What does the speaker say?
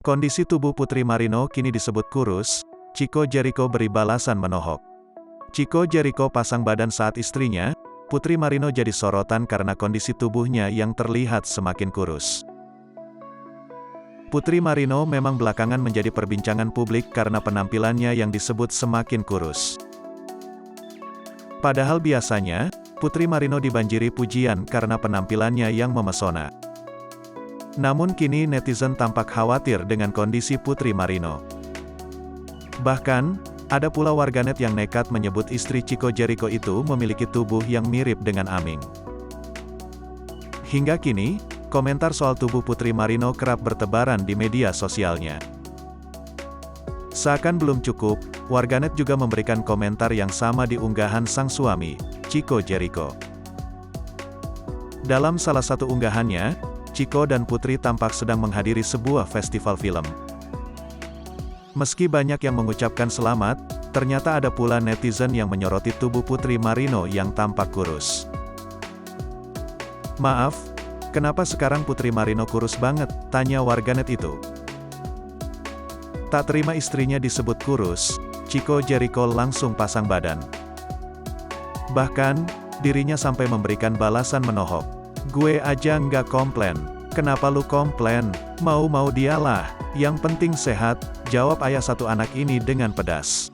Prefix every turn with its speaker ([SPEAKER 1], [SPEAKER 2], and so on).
[SPEAKER 1] Kondisi tubuh Putri Marino kini disebut kurus, Chico Jericho beri balasan menohok. Chico Jericho pasang badan saat istrinya, Putri Marino jadi sorotan karena kondisi tubuhnya yang terlihat semakin kurus. Putri Marino memang belakangan menjadi perbincangan publik karena penampilannya yang disebut semakin kurus. Padahal biasanya, Putri Marino dibanjiri pujian karena penampilannya yang memesona. Namun kini netizen tampak khawatir dengan kondisi Putri Marino. Bahkan, ada pula warganet yang nekat menyebut istri Chico Jericho itu memiliki tubuh yang mirip dengan Aming. Hingga kini, komentar soal tubuh Putri Marino kerap bertebaran di media sosialnya. Seakan belum cukup, warganet juga memberikan komentar yang sama di unggahan sang suami, Chico Jericho. Dalam salah satu unggahannya, Chico dan Putri tampak sedang menghadiri sebuah festival film. Meski banyak yang mengucapkan selamat, ternyata ada pula netizen yang menyoroti tubuh Putri Marino yang tampak kurus. "Maaf, kenapa sekarang Putri Marino kurus banget?" tanya warganet itu. Tak terima istrinya disebut kurus, Chico Jericho langsung pasang badan. Bahkan, dirinya sampai memberikan balasan menohok. "Gue aja nggak komplain, kenapa lu komplain? Mau-mau dialah, yang penting sehat," jawab ayah satu anak ini dengan pedas.